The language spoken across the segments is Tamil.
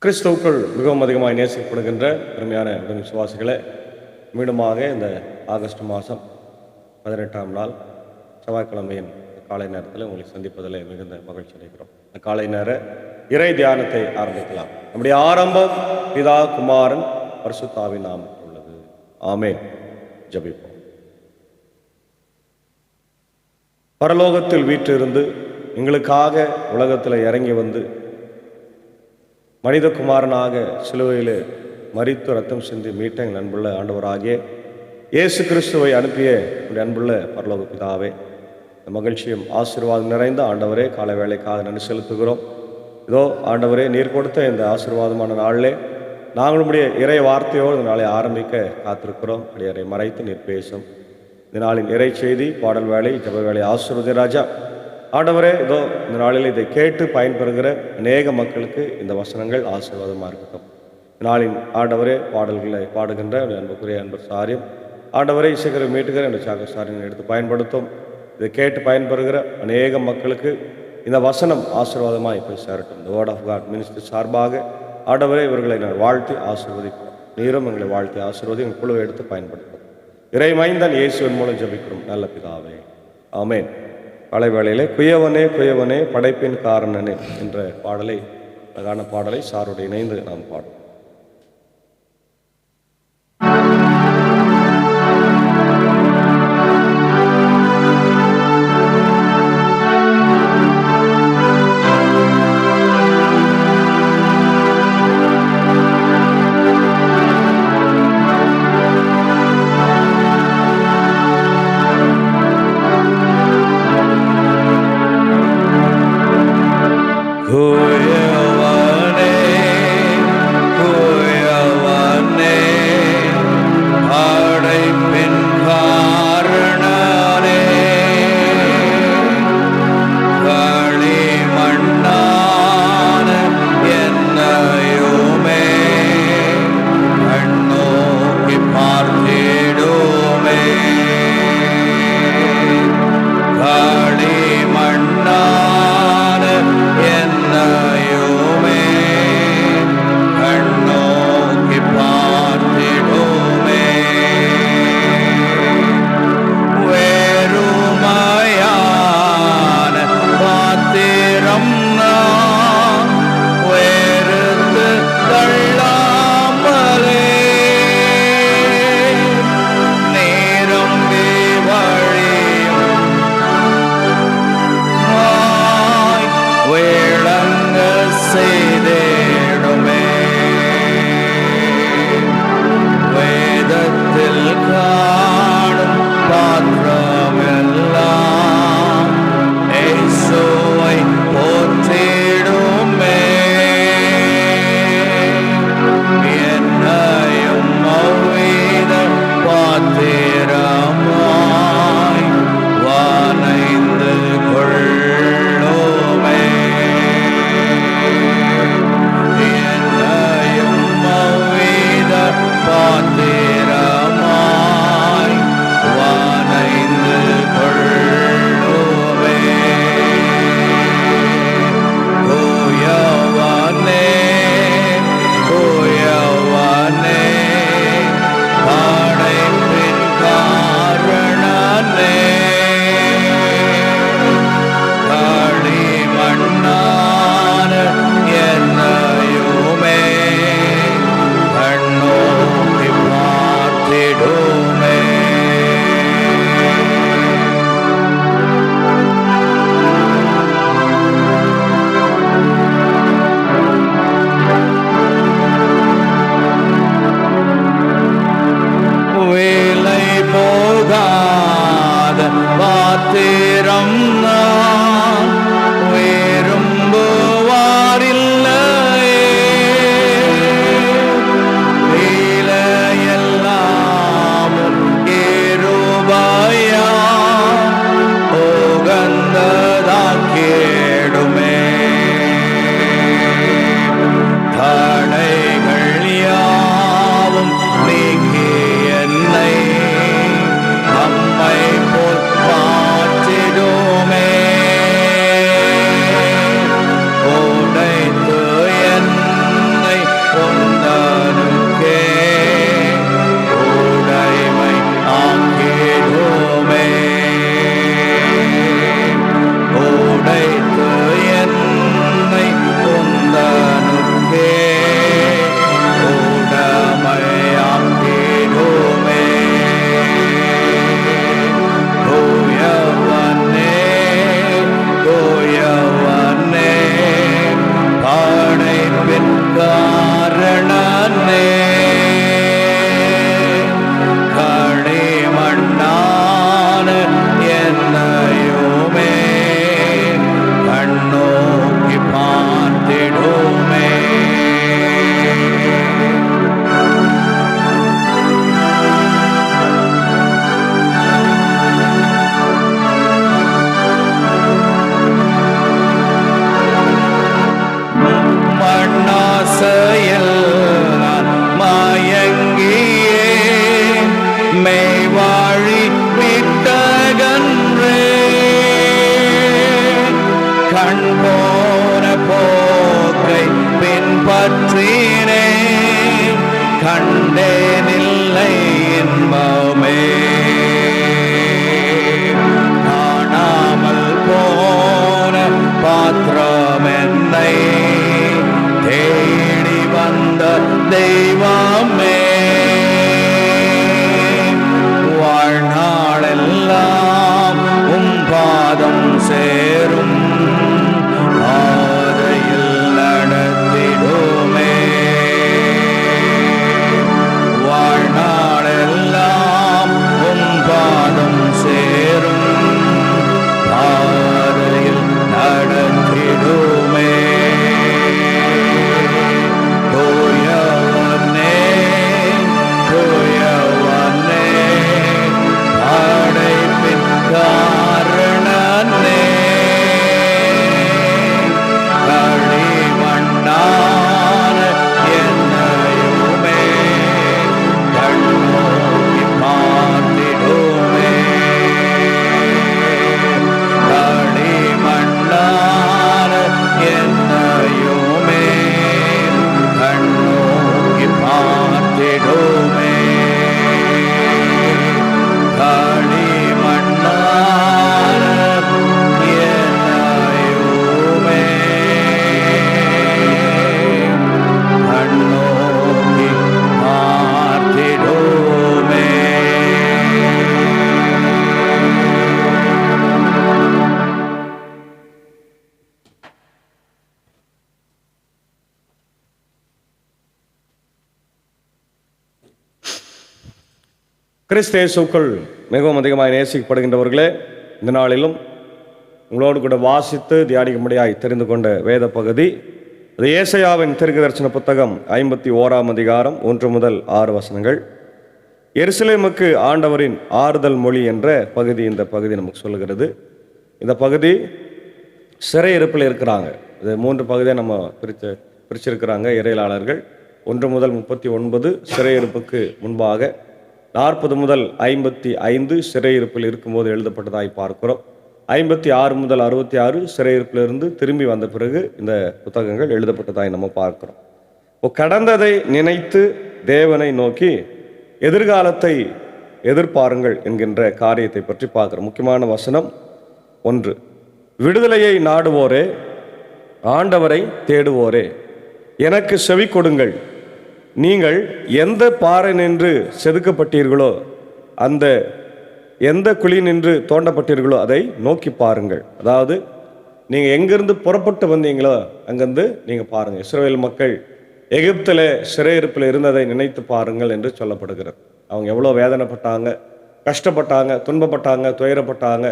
கிறிஸ்துவுக்குள் மிகவும் அதிகமாக நேசிக்கப்படுகின்ற பெருமையான விசுவாசிகளை மீண்டுமாக இந்த ஆகஸ்ட் மாதம் 18ஆம் நாள் செவ்வாய்க்கிழமையின் காலை நேரத்தில் உங்களை சந்திப்பதில் மிகுந்த மகிழ்ச்சி அடைகிறோம். இந்த காலை நேர இறை தியானத்தை ஆரம்பிக்கலாம். நம்முடைய ஆரம்பம் பிதா குமாரன் பரிசுத்தாவின் நாமத்தில் உள்ளது. ஆமென். ஜெபிப்போம். பரலோகத்தில் வீற்றிருந்து எங்களுக்காக உலகத்தில் இறங்கி வந்து மனிதகுமாரனாக சிலுவையில் மரித்து ரத்தம் சிந்தி மீட்ட எங்கள் அன்புள்ள ஆண்டவராகிய இயேசு கிறிஸ்துவை அனுப்பிய உடைய அன்புள்ள பரலோக பிதாவே, இந்த மகிழ்ச்சியும் ஆசீர்வாதம் நிறைந்த ஆண்டவரே, காலை வேளைக்காக நன்றி செலுத்துகிறோம். இதோ ஆண்டவரே, நீர் கொடுத்த இந்த ஆசீர்வாதமான நாளிலே நாங்களுடைய இறை வார்த்தையோடு இந்த நாளை ஆரம்பிக்க காத்திருக்கிறோம். அடியரை மறைத்து நீர் பேசும். இந்த நாளின் இறை செய்தி, பாடல் வேலை, ஜப வேலை ஆசீர்வதி ராஜா. ஆண்டவரே, இதோ இந்த நாளில் இதை கேட்டு பயன்பெறுகிற அநேக மக்களுக்கு இந்த வசனங்கள் ஆசீர்வாதமாக இருக்கட்டும். நாளின் ஆண்டவரே, பாடல்களை பாடுகின்ற அன்புக்குரிய அன்பர் சாரியம் ஆண்டவரை இசைக்கரை மீட்டுகிற என்ற சாக சாரியம் எடுத்து பயன்படுத்தும். இதை கேட்டு பயன்பெறுகிற அநேக மக்களுக்கு இந்த வசனம் ஆசீர்வாதமாக போய் சேரட்டும். இந்த வேர்ட் ஆஃப் காட் மினிஸ்ட்ரி சார்பாக ஆண்டவரே இவர்களை நான் வாழ்த்தி ஆசீர்வதிக்கிறோம். நீரும் எங்களை வாழ்த்தி ஆசீர்வதி எங்கள் குழுவை எடுத்து பயன்படுத்தும். இறை மைந்தன் இயேசுவின் மூலம் ஜெபிக்கிறோம் நல்ல பிதாவே, ஆமென். காலை வேளையிலே குயவனே குயவனே படைப்பின் காரணனே என்ற பாடலை, அழகான பாடலை சாரோடு இணைந்து நாம் பாடுவோம். குயவனே அகற்றினேன், கண்டேனில்லை இன்பமே. காணாமல் போன பாத்திரம் என்னை தேடி வந்த தெய்வமே. வாழ்நாளெல்லாம் உம் பாதம் சேரும் பாதையில் நடத்திடுமே. வாழ்நாளெல்லாம் உம் பாதம் சேரும் பாதையில் நடத்திடுமே. தூயவனே, தூயவனே, படைப்பின் காரணனே, களிமண்ணான என்னையுமே கண்ணோக்கி பார்த்திடுமே. களிமண்ணான என்னையுமே கண்ணோக்கி பார்த்திடுமே. களிமண்ணான என்னையுமே கண்ணோக்கி பார்த்திடுமே. கிறிஸ்து இயேசுவுக்குள் மிகவும் அதிகமாக நேசிக்கப்படுகின்றவர்களே, இந்த நாளிலும் உங்களோடு கூட வாசித்து தியானிக்கும்படியாய் தெரிந்து கொண்ட வேத பகுதி அது ஏசாயாவின் தீர்க்கதரிசன புத்தகம் 51ஆம் அதிகாரம் 1 முதல் 6 வசனங்கள். எருசலேமுக்கு ஆண்டவரின் ஆறுதல் மொழி என்ற பகுதி இந்த பகுதி நமக்கு சொல்லுகிறது. இந்த பகுதி சிறையிருப்பில் இருக்கிறாங்க. இது 3 பகுதியாக நம்ம பிரிச்சிருக்கிறாங்க இறையிலாளர்கள். 1 முதல் 39 சிறையிருப்புக்கு முன்பாக, 40 முதல் 55 சிறையிருப்பில் இருக்கும்போது எழுதப்பட்டதாய் பார்க்கிறோம். 56 முதல் 66 சிறையிருப்பிலிருந்து திரும்பி வந்த பிறகு இந்த புத்தகங்கள் எழுதப்பட்டதாய் நம்ம பார்க்கிறோம். கடந்ததை நினைத்து தேவனை நோக்கி எதிர்காலத்தை எதிர்பாருங்கள் என்கின்ற காரியத்தை பற்றி பார்க்கிறோம். முக்கியமான வசனம் 1, விடுதலையை நாடுவோரே, ஆண்டவரை தேடுவோரே, எனக்கு செவி கொடுங்கள். நீங்கள் எந்த பாறை நின்று செதுக்கப்பட்டீர்களோ, அந்த எந்த குழி நின்று தோண்டப்பட்டீர்களோ அதை நோக்கி பாருங்கள். அதாவது நீங்கள் எங்கேருந்து புறப்பட்டு வந்தீங்களோ அங்கேருந்து நீங்கள் பாருங்கள். இஸ்ரவேல் மக்கள் எகிப்தில் சிறையிருப்பில் இருந்ததை நினைத்து பாருங்கள் என்று சொல்லப்படுகிறது. அவங்க எவ்வளோ வேதனைப்பட்டாங்க, கஷ்டப்பட்டாங்க, துன்பப்பட்டாங்க, துயரப்பட்டாங்க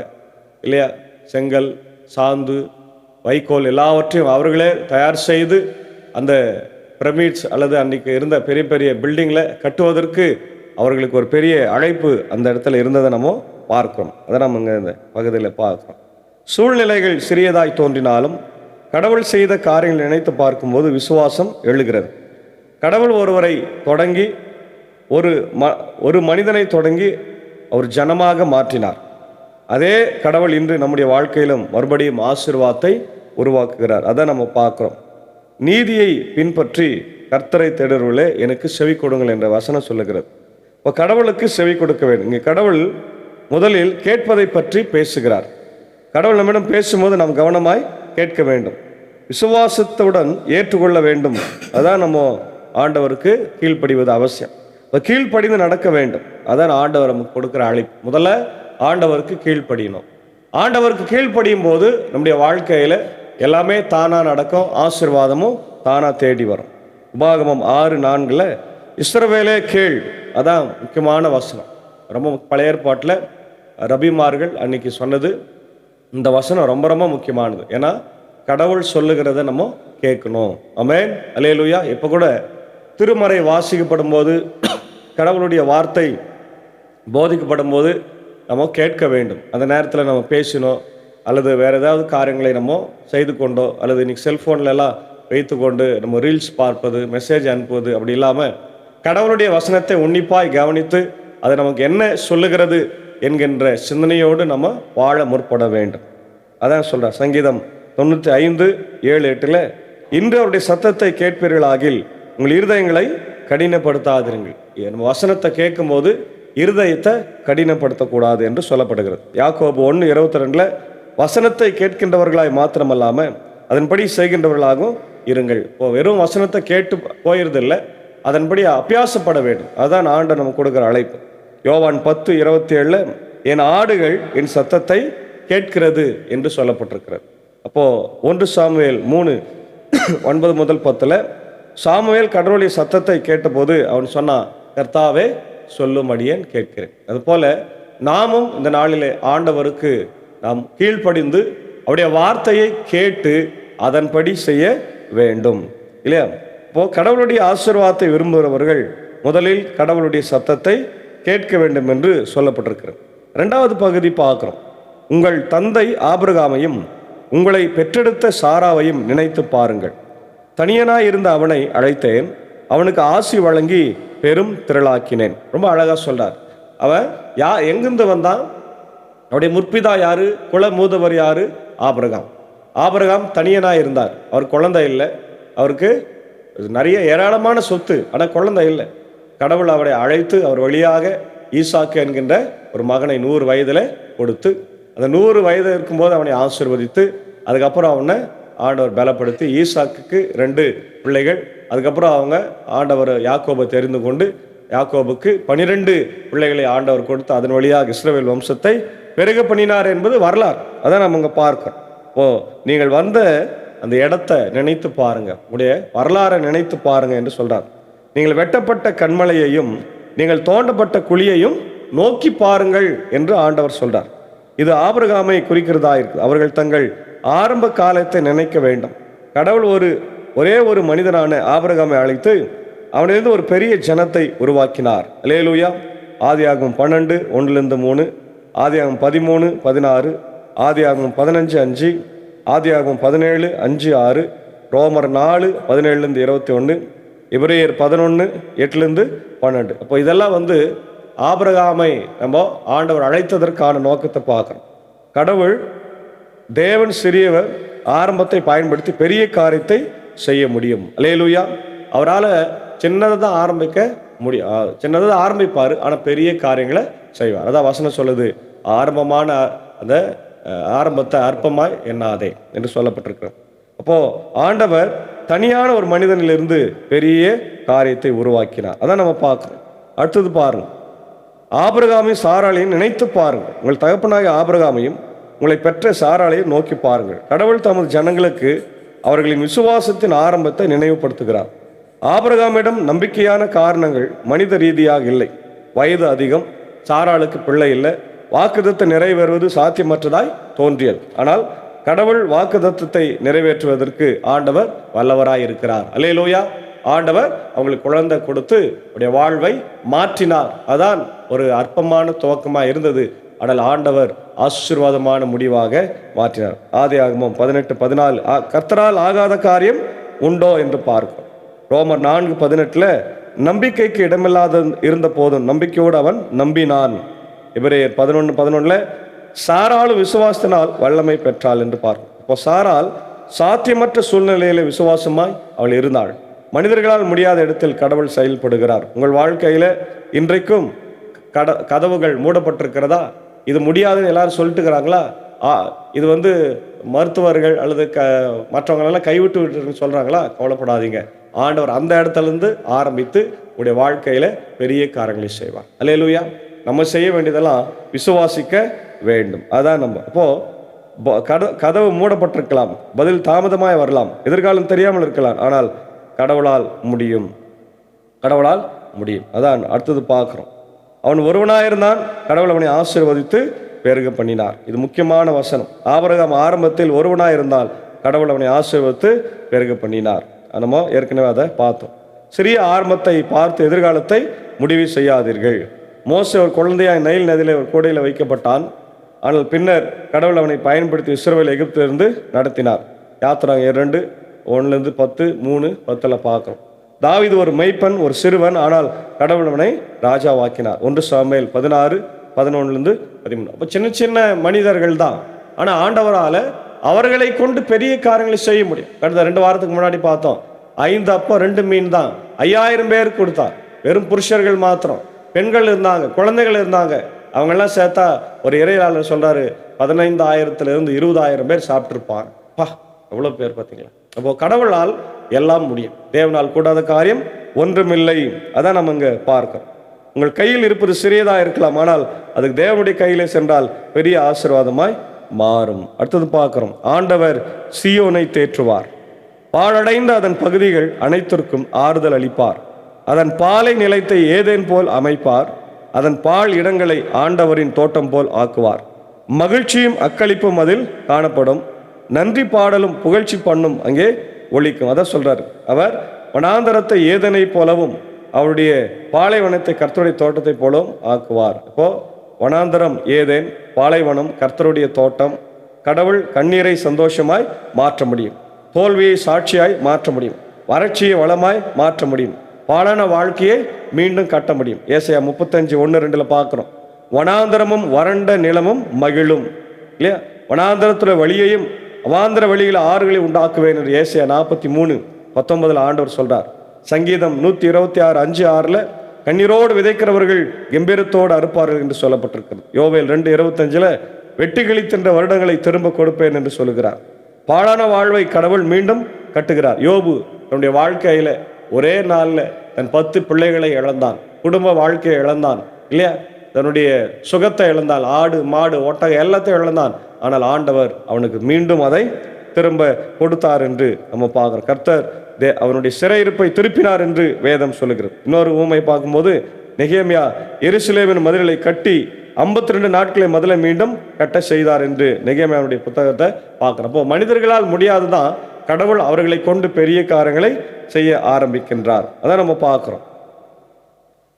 இல்லையா? செங்கல், சாந்து, வைக்கோல் எல்லாவற்றையும் அவர்களே தயார் செய்து அந்த பிரமிட்ஸ் அல்லது அன்றைக்கு இருந்த பெரிய பெரிய பில்டிங்கில் கட்டுவதற்கு அவர்களுக்கு ஒரு பெரிய அழைப்பு அந்த இடத்துல இருந்ததை நம்ம பார்க்கணும். அதை நம்ம இங்கே இந்த பகுதியில் பார்க்குறோம். சூழ்நிலைகள் சிறியதாய் தோன்றினாலும் கடவுள் செய்த காரியங்கள் நினைத்து பார்க்கும்போது விசுவாசம் எழுகிறது. கடவுள் ஒருவரை தொடங்கி ஒரு மனிதனை தொடங்கி அவர் ஜனமாக மாற்றினார். அதே கடவுள் இன்று நம்முடைய வாழ்க்கையிலும் மறுபடியும் ஆசீர்வாதத்தை உருவாக்குகிறார். அதை நம்ம பார்க்குறோம். நீதியை பின்பற்றி கர்த்தரை தேடுவர்களே எனக்கு செவி கொடுங்கள் என்ற வசனம் சொல்லுகிறது. இப்போ கடவுளுக்கு செவி கொடுக்க வேண்டும். இங்கே கடவுள் முதலில் கேட்பதை பற்றி பேசுகிறார். கடவுள் நம்மிடம் பேசும்போது நாம் கவனமாய் கேட்க வேண்டும், விசுவாசத்துடன் ஏற்றுக்கொள்ள வேண்டும். அதான் நம்ம ஆண்டவருக்கு கீழ்ப்படிவது அவசியம். இப்போ கீழ்ப்படிந்து நடக்க வேண்டும். அதான் ஆண்டவர் நமக்கு கொடுக்குற அழைப்பு. முதல்ல ஆண்டவருக்கு கீழ்ப்படியணும். ஆண்டவருக்கு கீழ்ப்படியும் போது நம்முடைய வாழ்க்கையில் எல்லாமே தானாக நடக்கும், ஆசீர்வாதமும் தானாக தேடி வரும். உபாகமம் 6:4 இஸ்ரவேலே கேள், அதான் முக்கியமான வசனம். ரொம்ப பழைய ஏற்பாட்டில் ரபிமார்கள் அன்னைக்கு சொன்னது இந்த வசனம் ரொம்ப ரொம்ப முக்கியமானது. ஏன்னா கடவுள் சொல்லுகிறத நம்ம கேட்கணும். ஆமென், அல்லேலூயா. இப்போ கூட திருமறை வாசிக்கப்படும் போது, கடவுளுடைய வார்த்தை போதிக்கப்படும் போது நம்ம கேட்க வேண்டும். அந்த நேரத்தில் நம்ம பேசினோம் அல்லது வேறு ஏதாவது காரியங்களை நம்ம செய்து கொண்டோ அல்லது இன்றைக்கி செல்ஃபோன்லலாம் வைத்து கொண்டு நம்ம ரீல்ஸ் பார்ப்பது, மெசேஜ் அனுப்புவது அப்படி இல்லாமல் கடவுளுடைய வசனத்தை உன்னிப்பாய் கவனித்து அது நமக்கு என்ன சொல்லுகிறது என்கின்ற சிந்தனையோடு நம்ம வாழ முற்பட வேண்டும். அதான் சொல்கிறேன். சங்கீதம் 95:7-8 இன்று அவருடைய சத்தத்தை கேட்பீர்களாகில் உங்கள் இருதயங்களை கடினப்படுத்தாதிருங்கள். நம்ம வசனத்தை கேட்கும்போது இருதயத்தை கடினப்படுத்தக்கூடாது என்று சொல்லப்படுகிறது. யாக்கோபு 1:22 வசனத்தை கேட்கின்றவர்களாய் மாத்திரமல்லாமல் அதன்படி செய்கின்றவர்களாகவும் இருங்கள். இப்போ வெறும் வசனத்தை கேட்டு போயிருதில்லை, அதன்படி அபியாசப்பட வேண்டும். அதுதான் ஆண்டவர் நமக்கு கொடுக்குற அழைப்பு. யோவான் 10:27 என் ஆடுகள் என் சத்தத்தை கேட்கிறது என்று சொல்லப்பட்டிருக்கிறது. அப்போது 1 சாமுவேல் 3:9-10 சாமுவேல் கடவுளுடைய சத்தத்தை கேட்டபோது அவன் சொன்னான், கர்த்தாவே சொல்லும் அடியேன் கேட்கிறேன். அதுபோல நாமும் இந்த நாளிலே ஆண்டவருக்கு நாம் கீழ்ப்படிந்து அவருடைய வார்த்தையை கேட்டு அதன்படி செய்ய வேண்டும் இல்லையா? இப்போ கடவுளுடைய ஆசீர்வாதத்தை விரும்புகிறவர்கள் முதலில் கடவுளுடைய சத்தத்தை கேட்க வேண்டும் என்று சொல்லப்பட்டிருக்கிறது. 2வது பகுதி பார்க்கிறோம். உங்கள் தந்தை ஆபிரகாமையும் உங்களை பெற்றெடுத்த சாராவையும் நினைத்து பாருங்கள். தனியனாய் இருந்த அவனை அழைத்தேன், அவனுக்கு ஆசி வழங்கி பெரும் திரளாக்கினேன். ரொம்ப அழகா சொல்றார். அவன் எங்கிருந்து வந்தான்? அவருடைய முற்பிதா யாரு? குல மூதவர் யாரு? ஆபிரகாம். ஆபிரகாம் தனியனாய் இருந்தார். அவர் குழந்தை இல்லை, அவருக்கு நிறைய ஏராளமான சொத்து, ஆனால் குழந்தை இல்லை. கடவுள் அவரை அழைத்து அவர் வழியாக ஈசாக்கு என்கின்ற ஒரு மகனை 100 வயதில் கொடுத்து, அந்த 100 வயது இருக்கும்போது அவனை ஆசீர்வதித்து, அதுக்கப்புறம் அவனை ஆண்டவர் பலப்படுத்தி ஈசாக்குக்கு 2 பிள்ளைகள், அதுக்கப்புறம் அவங்க ஆண்டவர் யாக்கோபை தெரிந்து கொண்டு யாக்கோபுக்கு 12 பிள்ளைகளை ஆண்டவர் கொடுத்து அதன் வழியாக இஸ்ரவேல் வம்சத்தை பெருக பண்ணினார் என்பது வரலாறு. அதான் நம்ம இங்கே பார்க்கிறோம். நீங்கள் வந்த அந்த இடத்தை நினைத்து பாருங்க, உங்களுடைய வரலாறை நினைத்து பாருங்க என்று சொல்றார். நீங்கள் வெட்டப்பட்ட கண்மலையையும் நீங்கள் தோண்டப்பட்ட குழியையும் நோக்கி பாருங்கள் என்று ஆண்டவர் சொல்றார். இது ஆபிரகாமை குறிக்கிறதா இருக்கு. அவர்கள் தங்கள் ஆரம்ப காலத்தை நினைக்க வேண்டும். கடவுள் ஒரே ஒரு மனிதனான ஆபிரகாமை அழைத்து அவனிலிருந்து ஒரு பெரிய ஜனத்தை உருவாக்கினார். அல்லேலூயா. ஆதியாகமம் 12:1-3, ஆதியாகமம் 13:16, ஆதியாகமம் 15:5, ஆதியாகமம் 17:5-6, ரோமர் 4:17-21, எபிரேயர் 11:8-12. அப்போ இதெல்லாம் ஆபிரகாமை நம்ம ஆண்டவர் அழைத்ததற்கான நோக்கத்தை பார்க்கணும். கடவுள் தேவன் சிறியவர், ஆரம்பத்தை பயன்படுத்தி பெரிய காரியத்தை செய்ய முடியும். அல்லேலூயா. அவரால் சின்னதை தான் ஆரம்பிக்க முடியும், சின்னதை தான் ஆரம்பிப்பார், ஆனால் பெரிய காரியங்களை செய்வார். அதான் வசனம் சொல்லுது, ஆரம்பமான அந்த ஆரம்பத்தை அற்பமாய் எண்ணாதே என்று சொல்லப்பட்டிருக்கிறது. அப்போ ஆண்டவர் தனியான ஒரு மனிதனிலிருந்து பெரிய காரியத்தை உருவாக்கினார். அதான் நம்ம பார்க்கணும். அடுத்தது பாருங்க, ஆபிரகாமையும் சாராளையும் நினைத்து பாருங்கள். உங்கள் தகப்பனாகிய ஆபிரகாமையும் உங்களை பெற்ற சாராளையும் நோக்கி பாருங்கள். கடவுள் தமது ஜனங்களுக்கு அவர்களின் விசுவாசத்தின் ஆரம்பத்தை நினைவுபடுத்துகிறார். ஆபிரகாமிடம் நம்பிக்கையான காரணங்கள் மனித ரீதியாக இல்லை. வயது அதிகம், சாராளுக்கு பிள்ளை இல்லை, வாக்குத்தத்தம் நிறைவேறுவது சாத்தியமற்றதாய் தோன்றியது. ஆனால் கடவுள் வாக்குத்தத்தத்தை நிறைவேற்றுவதற்கு ஆண்டவர் வல்லவராய் இருக்கிறார். அல்லேலூயா. ஆண்டவர் அவங்களுக்கு குழந்தை கொடுத்து அவருடைய வாழ்வை மாற்றினார். அதான் ஒரு அற்பமான துவக்கமாக இருந்தது, ஆனால் ஆண்டவர் ஆசீர்வாதமான முடிவாக மாற்றினார். ஆதியாகமம் 18:14 கர்த்தரால் ஆகாத காரியம் உண்டோ என்று பார்க்கும். ரோமர் 4:18 நம்பிக்கைக்கு இடமில்லாத இருந்த போதும் நம்பிக்கையோடு அவன் நம்பினான். எபிரேயர் 11:11 சாராள் விசுவாசத்தினால் வல்லமை பெற்றாள் என்று பார்க்கும். இப்போ சாராள் சாத்தியமற்ற சூழ்நிலையில விசுவாசமாய் அவள் இருந்தாள். மனிதர்களால் முடியாத இடத்தில் கடவுள் செயல்படுகிறார். உங்கள் வாழ்க்கையில இன்றைக்கும் கதவுகள் மூடப்பட்டிருக்கிறதா? இது முடியாதுன்னு எல்லாரும் சொல்லிட்டுக்கிறாங்களா? இது மருத்துவர்கள் அல்லது மற்றவங்களெல்லாம் கைவிட்டு விட்டு சொல்றாங்களா? கவலைப்படாதீங்க, ஆண்டவர் அந்த இடத்துலேருந்து ஆரம்பித்து உடைய வாழ்க்கையில பெரிய காரியங்களை செய்வார். அல்லேலூயா. நம்ம செய்ய வேண்டியதெல்லாம் விசுவாசிக்க வேண்டும். அதான் நம்ம இப்போ கதவு மூடப்பட்டிருக்கலாம், பதில் தாமதமாய் வரலாம், எதிர்காலம் தெரியாமல் இருக்கலாம், ஆனால் கடவுளால் முடியும், கடவுளால் முடியும். அதான் அடுத்தது பார்க்குறோம். அவன் ஒருவனாயிருந்தான், கடவுள் அவனை ஆசீர்வதித்து பெருக பண்ணினார். இது முக்கியமான வசனம். ஆபிரகாம் ஆரம்பத்தில் ஒருவனாயிருந்தால் கடவுள் அவனை ஆசீர்வதித்து பெருக பண்ணினார். நம்ம ஏற்கனவே அதை பார்த்தோம். சிறிய ஆரம்பத்தை பார்த்து எதிர்காலத்தை முடிவு செய்யாதீர்கள். மோசே ஒரு குழந்தையாய் நைல் நதியிலே ஒரு கூடையில் வைக்கப்பட்டான். ஆனால் பின்னர் கடவுள் அவனை பயன்படுத்தி இஸ்ரவேல் எகிப்திலிருந்து நடத்தினார். யாத்திராகமம் 2:1-10, 3:10 பார்க்கிறோம். தாவீது ஒரு மெய்ப்பன், ஒரு சிறுவன், ஆனால் கடவுள் அவனை ராஜாவாக்கினார். 1 சாமுவேல் 16:11-13. அப்போ சின்ன சின்ன மனிதர்கள் தான், ஆனால் ஆண்டவரால் அவர்களை கொண்டு பெரிய காரியங்களை செய்ய முடியும். கடந்த 2 வாரத்துக்கு முன்னாடி பார்த்தோம், 5 அப்பம் 2 மீன் தான் 5000 பேருக்கு கொடுத்தார். வெறும் புருஷர்கள் மாத்திரம், பெண்கள் இருந்தாங்க, குழந்தைகள் இருந்தாங்க. அவங்கெல்லாம் சேர்த்தா ஒரு இறையாளர் சொல்றாரு 15,000 to 20,000 பேர் சாப்பிட்டுருப்பான். எவ்வளோ பேர் பார்த்தீங்களா? அப்போ கடவுளால் எல்லாம் முடியும். தேவனால் கூடாத காரியம் ஒன்றுமில்லை. அதான் நம்ம இங்கே பார்க்கிறோம். உங்கள் கையில் இருப்பது சிறியதாக இருக்கலாம், ஆனால் அதுக்கு தேவனுடைய கையிலே சென்றால் பெரிய ஆசீர்வாதமாய் மாறும். அடுத்தது பார்க்கிறோம், ஆண்டவர் சீயோனை தேற்றுவார், பாழடைந்த அதன் பகுதிகள் அனைத்திற்கும் ஆறுதல் அளிப்பார், அதன் பாலை நிலத்தை ஏதேன் போல் அமைப்பார், அதன் பால் இடங்களை ஆண்டவரின் தோட்டம் போல் ஆக்குவார். மகிழ்ச்சியும் அக்களிப்பும் அதில் காணப்படும், நன்றி பாடலும் புகழ்ச்சி பண்ணும் அங்கே ஒலிக்கும். அதான் சொல்றாரு, அவர் வனாந்தரத்தை ஏதனை போலவும் அவருடைய பாலைவனத்தை கர்த்தருடைய தோட்டத்தை போலவும் ஆக்குவார். இப்போ வனாந்தரம் ஏதேன், பாலைவனம் கர்த்தருடைய தோட்டம். கடவுள் கண்ணீரை சந்தோஷமாய் மாற்ற முடியும், தோல்வியை சாட்சியாய் மாற்ற முடியும், வறட்சியை வளமாய் மாற்ற முடியும், பாலான வாழ்க்கையை மீண்டும் கட்ட முடியும். ஏசாயா 35:1-2 பார்க்கிறோம், வனாந்தரமும் வறண்ட நிலமும் மகிழும். இல்லையா? வனாந்தரத்துல வழியையும் அவாந்திர வழியில் ஆறுகளை உண்டாக்குவேன் என்று ஏசாயா 43:19 ஆண்டவர் சொல்றார். சங்கீதம் 126:5-6 கண்ணீரோடு விதைக்கிறவர்கள் கம்பீரத்தோடு அறுப்பார்கள் என்று சொல்லப்பட்டிருக்கிறது. யோவேல் 2:25 வெட்டி கிழித்தின்ற வருடங்களை திரும்ப கொடுப்பேன் என்று சொல்லுகிறார். பாழான வாழ்வை கடவுள் மீண்டும் கட்டுகிறார். யோபு தன்னுடைய வாழ்க்கையில ஒரே நாளில் தன் 10 பிள்ளைகளை இழந்தான், குடும்ப வாழ்க்கையை இழந்தான். இல்லையா? தன்னுடைய சுகத்தை இழந்தான், ஆடு மாடு ஒட்டகம் எல்லாத்தையும் இழந்தான். ஆனால் ஆண்டவர் அவனுக்கு மீண்டும் அதை திரும்ப கொடுத்தார் என்று நம்ம பார்க்கிறோம். கர்த்தர் அவனுடைய சிறையிருப்பை திருப்பினார் என்று வேதம் சொல்லுகிறது. இன்னொரு ஊமை பார்க்கும்போது, நெகேமியா எருசலேமின் மதிலை கட்டி 52 நாட்களை மதிலை மீண்டும் கட்ட செய்தார் என்று நெகேமியாவுடைய புத்தகத்தை பார்க்கிறோம். அப்போ மனிதர்களால் முடியாதுதான், கடவுள் அவர்களை கொண்டு பெரிய காரியங்களை செய்ய ஆரம்பிக்கின்றார். அதான் நம்ம பார்க்கிறோம்.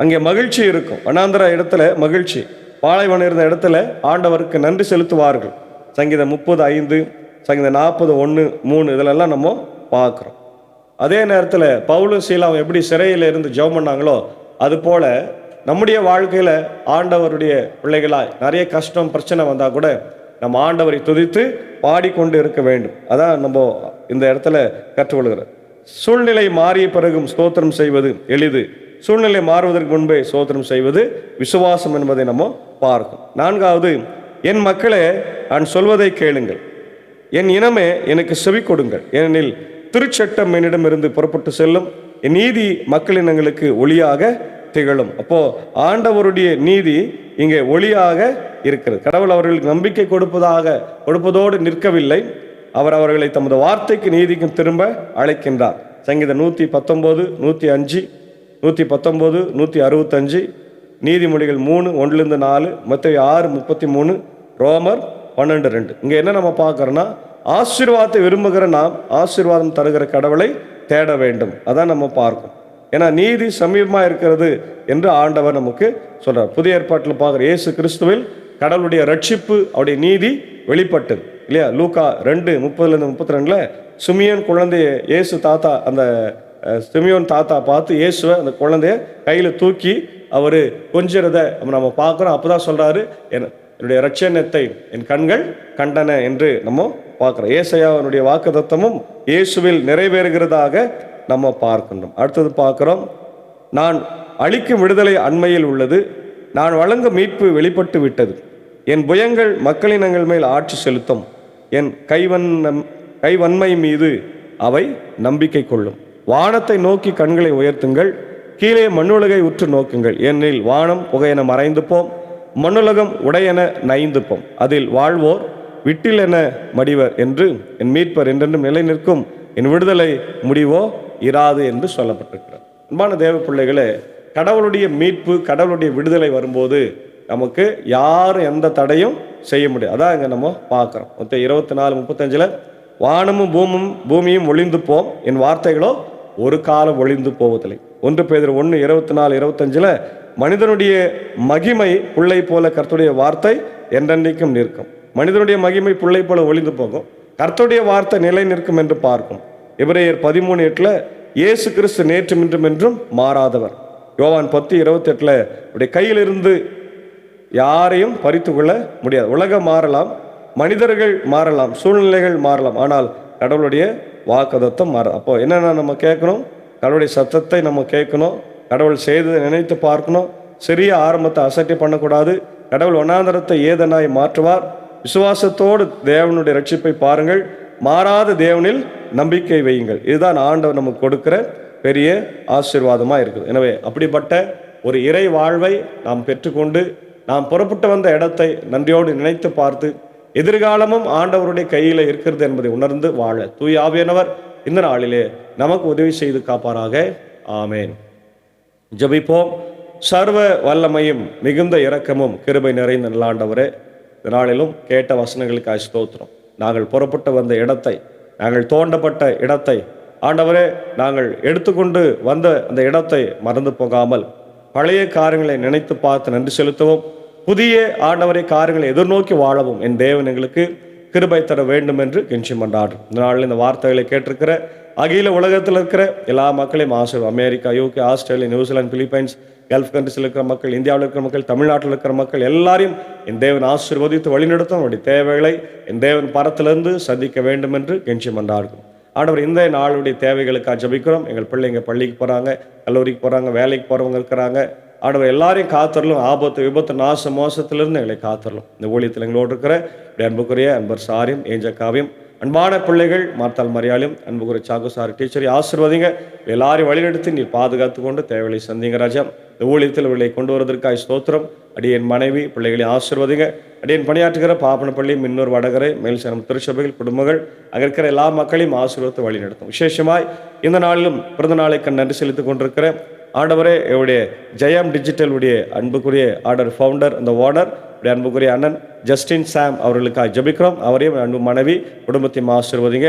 அங்கே மகிழ்ச்சி இருக்கும், வனாந்தர இடத்துல மகிழ்ச்சி, பாலைவனம் இருந்த இடத்துல ஆண்டவருக்கு நன்றி செலுத்துவார்கள். சங்கீதம் 30:5, சங்கீதம் 40:1-3 இதிலெல்லாம் நம்ம பார்க்குறோம். அதே நேரத்தில் பவுலும் சீலாவும் எப்படி சிறையில் இருந்து ஜெபம் பண்ணாங்களோ, அது போல நம்முடைய வாழ்க்கையில் ஆண்டவருடைய பிள்ளைகளாய் நிறைய கஷ்டம் பிரச்சனை வந்தால் கூட நம்ம ஆண்டவரை துதித்து பாடிக்கொண்டு இருக்க வேண்டும். அதான் நம்ம இந்த இடத்துல கற்றுக்கொள்கிறோம். சூழ்நிலை மாறிய பிறகும் ஸ்தோத்திரம் செய்வது எளிது, சூழ்நிலை மாறுவதற்கு முன்பே ஸ்தோத்திரம் செய்வது விசுவாசம் என்பதை நம்ம பார்க்கும். 4வது, என் மக்களே நான் சொல்வதை கேளுங்கள், என் இனமே எனக்கு செவி கொடுங்கள், ஏனெனில் திருச்சட்டம் என்னிடமிருந்து புறப்பட்டு செல்லும், என் நீதி மக்களினங்களுக்கு ஒளியாக திகழும். அப்போ ஆண்டவருடைய நீதி இங்கே ஒளியாக இருக்கிறது. கடவுள் அவர்களுக்கு நம்பிக்கை கொடுப்பதோடு நிற்கவில்லை, அவர் அவர்களை தமது வார்த்தைக்கு நீதிக்கும் திரும்ப அழைக்கின்றார். சங்கீதம் 119, 105, 119, 165, நீதிமொழிகள் 3:1-4, மத்தேயு 6:33, ரோமர் 12:2. இங்கே என்ன நம்ம பார்க்குறோன்னா, ஆசீர்வாதத்தை விரும்புகிற நாம் ஆசீர்வாதம் தருகிற கடவுளை தேட வேண்டும். அதான் நம்ம பார்க்கணும். ஏன்னா நீதி சமீபமாக இருக்கிறது என்று ஆண்டவர் நமக்கு சொல்கிறார். புதிய ஏற்பாட்டில் பார்க்குற இயேசு கிறிஸ்துவில் கடவுளுடைய ரட்சிப்பு, அவருடைய நீதி வெளிப்பட்டது. இல்லையா? லூக்கா 2:30-32 சிமியோன் குழந்தைய இயேசு தாத்தா, அந்த சிமியோன் தாத்தா பார்த்து இயேசுவை அந்த குழந்தைய கையில் தூக்கி அவர் கொஞ்சிறதை நம்ம பார்க்குறோம். அப்போ தான் சொல்கிறாரு, என்னுடைய இரட்சணத்தை என் கண்கள் கண்டன என்று நம்ம பார்க்குறோம். ஏசாயாவினுடைய வாக்குத்தத்தமும் இயேசுவில் நிறைவேறுகிறதாக நம்ம பார்க்கின்றோம். அடுத்தது பார்க்குறோம், நான் அளிக்கும் விடுதலை அண்மையில் உள்ளது, நான் வழங்கும் மீட்பு வெளிப்பட்டு விட்டது, என் புயங்கள் மக்களினங்கள் மேல் ஆட்சி செலுத்தும், என் கைவன்மை மீது அவை நம்பிக்கை கொள்ளும். வானத்தை நோக்கி கண்களை உயர்த்துங்கள், கீழே மண்ணுலகை உற்று நோக்குங்கள், ஏனெனில் வானம் புகையென மறைந்து போம், மண்ணுலகம் உடையென நைந்து போம், அதில் வாழ்வோர் விட்டில் என மடிவர் என்று என் மீட்பர் என்றென்றும் நிலை நிற்கும், என் விடுதலை முடிவோ இராது என்று சொல்லப்பட்டிருக்கிறார். அன்பான தேவ பிள்ளைகளே, கடவுளுடைய மீட்பு, கடவுளுடைய விடுதலை வரும்போது நமக்கு யாரும் எந்த தடையும் செய்ய முடியாது. அதான் இங்கே நம்ம பார்க்குறோம். 24:35 வானமும் பூமியும் ஒளிந்து போம், என் வார்த்தைகளோ ஒரு காலம் ஒளிந்து போவதில்லை. 1 பேதுரு 1:24-25 மனிதனுடைய மகிமை புல்லை போல கர்த்தருடைய வார்த்தை என்றென்றைக்கும் நிற்கும். மனிதனுடைய மகிமை புல்லை போல ஒளிந்து போகும், கர்த்தருடைய வார்த்தை நிலை நிற்கும் என்று பார்க்கும். எபிரேயர் 13:8 இயேசு கிறிஸ்து நேற்றும் இன்றும் என்றும் மாறாதவர். யோவான் 10:28 உடைய கையிலிருந்து யாரையும் பறித்து கொள்ள முடியாது. உலகம் மாறலாம், மனிதர்கள் மாறலாம், சூழ்நிலைகள் மாறலாம், ஆனால் கடவுளுடைய வாக்குத்தத்தம் மாற. அப்போ என்னென்ன நம்ம கேட்கணும்? கடவுளுடைய சத்தத்தை நம்ம கேட்கணும், கடவுள் செய்ததை நினைத்து பார்க்கணும், சிறிய ஆரம்பத்தை அசட்டை பண்ணக்கூடாது. கடவுள் வனாந்தரத்தை ஏதனாய் மாற்றுவார். விசுவாசத்தோடு தேவனுடைய ரட்சிப்பை பாருங்கள், மாறாத தேவனில் நம்பிக்கை வையுங்கள். இதுதான் ஆண்டவர் நமக்கு கொடுக்கிற பெரிய ஆசீர்வாதமாக இருக்குது. எனவே அப்படிப்பட்ட ஒரு இறை வாழ்வை நாம் பெற்றுக்கொண்டு நாம் புறப்பட்டு வந்த இடத்தை நன்றியோடு நினைத்து பார்த்து எதிர்காலமும் ஆண்டவருடைய கையில் இருக்கிறது என்பதை உணர்ந்து வாழ தூய ஆவியானவர் இந்த நாளிலே நமக்கு உதவி செய்து காப்பாராக. ஆமேன். ஜெபிப்போம். சர்வ வல்லமையும் மிகுந்த இரக்கமும் கிருபை நிறைந்த நல்லாண்டவரே, இந்த நாளிலும் கேட்ட வசனங்களுக்காக ஸ்தோத்திரம். நாங்கள் புறப்பட்டு வந்த இடத்தை, நாங்கள் தோண்டப்பட்ட இடத்தை ஆண்டவரே, நாங்கள் எடுத்துக்கொண்டு வந்த அந்த இடத்தை மறந்து போகாமல் பழைய காரியங்களை நினைத்து பார்த்து நன்றி செலுத்தவும், புதிய ஆண்டவரை காரியங்களை எதிர்நோக்கி வாழவும் என் தேவன் எங்களுக்கு கிருபை தர வேண்டும் என்று கெஞ்சி மன்றாடுறோம். இந்த நாளில் இந்த வார்த்தைகளை கேட்டிருக்கிற அகில உலகத்தில் இருக்கிற எல்லா மக்களையும் ஆசீர்வாதம். America, UK, Australia, New Zealand, Philippines, gulf கண்ட்ரிஸில் இருக்கிற மக்கள், இந்தியாவில் இருக்கிற மக்கள், தமிழ்நாட்டில் இருக்கிற மக்கள் எல்லாரையும் என் தேவன் ஆசீர்வதித்து வழிநடத்தும். அவருடைய தேவைகளை என் தேவன் பரத்திலிருந்து சந்திக்க வேண்டும் என்று கெஞ்சி மன்றாடுகிறோம். ஆண்டவர், இந்த நாளுடைய தேவைகளுக்காக ஜெபிக்கிறோம். எங்கள் பிள்ளைங்க பள்ளிக்கு போகிறாங்க, கல்லூரிக்கு போகிறாங்க, வேலைக்கு போகிறவங்க இருக்கிறாங்க. ஆண்டவர் எல்லாரையும் காத்தரலும், ஆபத்து, விபத்து, நாச மோசத்திலிருந்து எங்களை காத்தரலும். இந்த ஊழியத்தில் எங்களோடு இருக்கிற அன்புக்குரிய அன்பர் சாரியும் ஏஞ்சக்காவையும், அன்பான பிள்ளைகள் மார்த்தாள் மரியாளையும், அன்புக்குரிய சாகு சாரி டீச்சரை ஆசீர்வதிங்க. எல்லாரையும் வழிநடத்தி நீர் பாதுகாத்து கொண்டு தேவைகளை சந்திங்க ராஜா. இந்த ஊழியத்தில் இவர்களை கொண்டு வருவதற்காக ஸ்தோத்திரம். அடியேன் மனைவி பிள்ளைகளை ஆசீர்வதிங்க. அடியேன் பணியாற்றுகிற பாப்பனப்பள்ளி, மின்னூர், வடகரை, மேல்சேனம் திருச்சபைகள், குடும்பங்கள், அங்கே இருக்கிற எல்லா மக்களையும் ஆசீர்வதித்து வழி நடத்தும். விசேஷமாய் இந்த நாளிலும் பிறந்த நாளை நன்றி செலுத்திக் கொண்டிருக்கிற ஆண்டவரே, என்னுடைய ஜெயம் டிஜிட்டல் உடைய அன்புக்குரிய ஆர்டர் ஃபவுண்டர், அந்த ஓனர், உடைய அன்புக்குரிய அண்ணன் ஜஸ்டின் சாம் அவர்களுக்காக ஜெபிக்கிறோம். அவரையும் அன்பு மனைவி குடும்பத்தையும் ஆசீர்வதிங்க.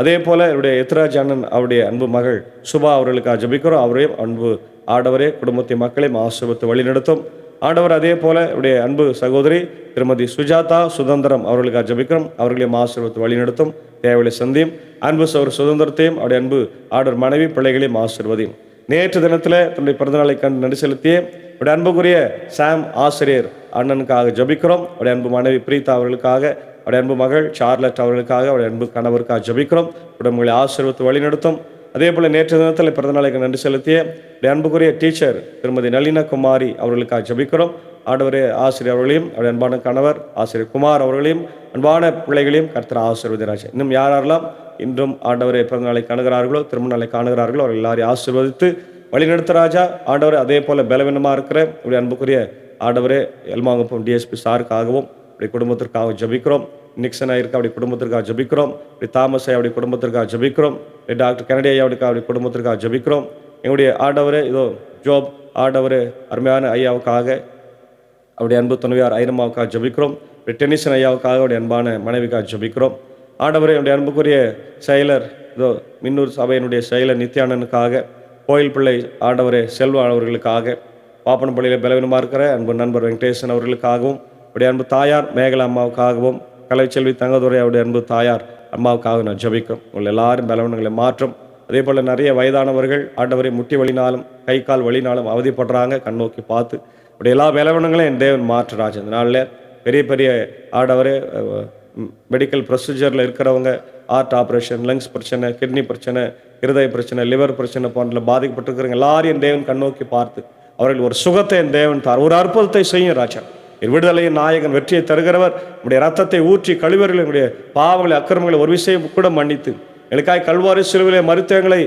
அதே போல் என்னுடைய எத்ராஜ் அண்ணன் அவருடைய அன்பு மகள் சுபா அவர்களுக்காக ஜெபிக்கிறோம். அவரையும் அன்பு ஆண்டவரே குடும்பத்தை மக்களையும் ஆசீர்வதித்து வழி நடத்தும். ஆண்டவர் அதே போல என்னுடைய அன்பு சகோதரி திருமதி சுஜாதா சுதந்திரம் அவர்களுக்காக ஜெபிக்கிறோம். அவர்களையும் ஆசீர்வதித்து வழி நடத்தும். தேவையை சந்தியும். அன்பு சௌர் சுதந்திரத்தையும் அவருடைய அன்பு ஆர்டர் மனைவி பிள்ளைகளையும் ஆசீர்வதியும். நேற்று தினத்தில் தன்னுடைய பிறந்தநாளை கண்டு நன்றி செலுத்திய அவருடைய அன்புக்குரிய சாம் ஆசிரியர் அண்ணனுக்காக ஜெபிக்கிறோம். அவருடைய அன்பு மனைவி பிரீதா அவர்களுக்காக, அவருடைய அன்பு மகள் சார்லட் அவர்களுக்காக, அவருடைய அன்பு கணவருக்காக ஜெபிக்கிறோம். உடம்புகளை ஆசீர்வதித்து வழி நடத்தும். அதே போல் நேற்று தினத்தில் பிறந்தநாளைக்கு நன்றி செலுத்திய அவருடைய அன்புக்குரிய டீச்சர் திருமதி நளினா குமாரி அவர்களுக்காக ஜெபிக்கிறோம். ஆண்டவரே ஆசிரியர் அவர்களையும், அவருடைய அன்பான கணவர் ஆசிரியர் குமார் அவர்களையும், அன்பான பிள்ளைகளையும் கர்த்தர் ஆசீர்வதிராஜ். இன்னும் யாரெல்லாம் இன்றும் ஆண்டவரை பிறந்தநாளை காணுகிறார்களோ, திருமண நாளை காணுகிறார்களோ அவர்கள் எல்லாரையும் ஆசீர்வதித்து வழிநடத்த ராஜா. ஆண்டவரே அதே போல் பலவீனமாக இருக்கிற அவருடைய அன்புக்குரிய ஆண்டவரே எல்மாங்குப்பம் டிஎஸ்பி சாருக்காகவும் அப்படி குடும்பத்திற்காக ஜெபிக்கிறோம். நிக்சன் ஐயருக்கு அப்படி குடும்பத்திற்காக ஜெபிக்கிறோம். இப்படி தாமஸ் அப்படி குடும்பத்திற்காக ஜெபிக்கிறோம். டாக்டர் கெனடி ஐயாவுக்கு அப்படி குடும்பத்திற்காக ஜெபிக்கிறோம். எங்களுடைய ஆண்டவரே இதோ ஜோப் ஆண்டவரே அருமையான ஐயாவுக்காக, அவருடைய அன்பு துணைவியார் ஐரம்மாவுக்காக ஜெபிக்கிறோம். இப்படி டென்னிசன் ஐயாவுக்காக அவருடைய அன்பான மனைவிக்காக ஜெபிக்கிறோம். ஆண்டவரே என்னுடைய அன்புக்குரிய செயலர் இதோ மின்னூர் சபையினுடைய செயலர் நித்யானனுக்காக, கோயில் பிள்ளை ஆண்டவரே செல்வா அவர்களுக்காக, பாப்பனப்பள்ளியில் பலவீனமாக இருக்கிற அன்பு நண்பர் வெங்கடேசன் அவர்களுக்காகவும், அவருடைய அன்பு தாயார் மேகலா அம்மாவுக்காகவும், கலைச்செல்வி தங்கதுரை அவருடைய அன்பு தாயார் அம்மாவுக்காக நான் ஜெபிக்கிறோம். உங்கள் எல்லாரும் பலவீனங்களை மாற்றும். அதே போல் நிறைய வயதானவர்கள் ஆண்டவரை முட்டி வலினாலும் கை கால் வலினாலும் அவதிப்படுறாங்க. கண்ணோக்கி பார்த்து அப்படி எல்லா பலவீனங்களையும் என் தேவன் மாற்றுறாச்சு. இந்த நாளில் பெரிய பெரிய ஆண்டவரே மெடிக்கல் ப்ரொசீஜரில் இருக்கிறவங்க, ஹார்ட் ஆப்ரேஷன், லங்ஸ் பிரச்சனை, கிட்னி பிரச்சனை, இருதய பிரச்சனை, லிவர் பிரச்சனை போன்ற பாதிக்கப்பட்டிருக்கிறவங்க எல்லாரையும் என் தேவன் கண்ணோக்கி பார்த்து அவர்கள் ஒரு சுகத்தை என் தேவன் தார், ஒரு அற்புதத்தை செய்யும் ராஜா. என் விடுதலையின் நாயகன், வெற்றியை தருகிறவர், நம்முடைய ரத்தத்தை ஊற்றி கழிவர்கள், என்னுடைய பாவங்களை அக்கிரமங்களை ஒரு விஷயம் கூட மன்னித்து எங்களுக்காய் கல்வாரி சிலுவிலே மருத்துவங்களை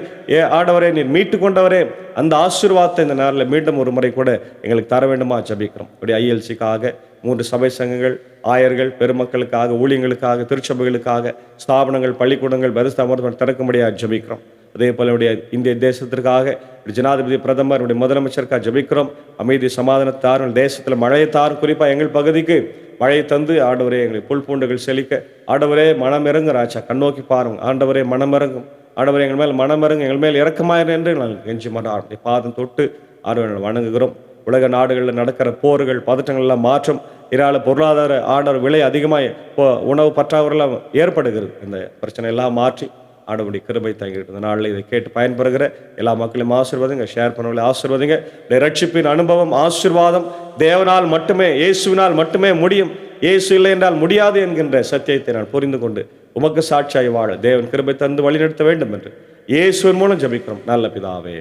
ஆண்டவரே நீர் மீட்டு கொண்டவரே, அந்த ஆசீர்வாதத்தை இந்த நேரில் மீண்டும் ஒரு முறை கூட எங்களுக்கு தர வேண்டுமா ஜெபிக்கிறோம். இப்படி ஐஎல்சிக்காக, 3 சபை சங்கங்கள், ஆயர்கள், பெருமக்களுக்காக, ஊழியங்களுக்காக, திருச்சபைகளுக்காக, ஸ்தாபனங்கள், பள்ளிக்கூடங்கள், பரிசுத்த திறக்கும்படியாக ஜெபிக்கிறோம். அதே போல இந்திய தேசத்திற்காக ஜனாதிபதி, பிரதமர், முதலமைச்சருக்காக ஜெபிக்கிறோம். அமைதி சமாதானத்தாரும் தேசத்தில் மழையை தாரும். குறிப்பாக எங்கள் பகுதிக்கு மழையை தந்து ஆண்டவரே எங்களை புல் பூண்டுகள் செழிக்க ஆண்டவரே மனமிறங்கு ராஜா. கண்ணோக்கி பாருங்க ஆண்டவரே, மனமிறங்கும் ஆண்டவரே, எங்கள் மேல் மனமிறங்கு, எங்கள் மேல் இறக்கமாயிரு என்று நாங்கள் கெஞ்சி மாட்டோம். பாதம் தொட்டு ஆண்டவரை வணங்குகிறோம். உலக நாடுகளில் நடக்கிற போர்கள், பதற்றங்கள் எல்லாம் மாற்றம், இதனால் பொருளாதார ஆண்டவர் விலை அதிகமாக உணவு பற்றாக்குறையெல்லாம் ஏற்படுகிறது. இந்த பிரச்சனை எல்லாம் மாற்றி ஆண்டவருடைய கிருபை தங்கிட்டு இந்த நாளில் இதை கேட்டு பயன்பெறுகிற எல்லா மக்களையும் ஆசீர்வாதங்க, ஷேர் பண்ணவங்களை ஆசீர்வாதங்க. ரட்சிப்பின் அனுபவம், ஆசீர்வாதம் தேவனால் மட்டுமே, இயேசுவினால் மட்டுமே முடியும். இயேசு இல்லை என்றால் முடியாது என்கின்ற சத்தியத்தை நான் புரிந்து கொண்டு உமக்கு சாட்சியாய் வாழ தேவன் கிருபை தந்து வழிநடத்த வேண்டும் என்று இயேசுவின் மூலம் ஜெபிக்கிறோம் நல்ல பிதாவே,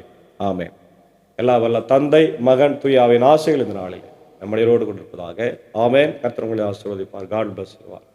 ஆமென். எல்லா வல்ல தந்தை, மகன், தூய ஆவியின் ஆசைகள் இந்த நாளில் நம்மளோடு கொண்டிருப்பதாக. ஆமென். கர்த்தர் உங்களை ஆசீர்வதிப்பார். God bless you all.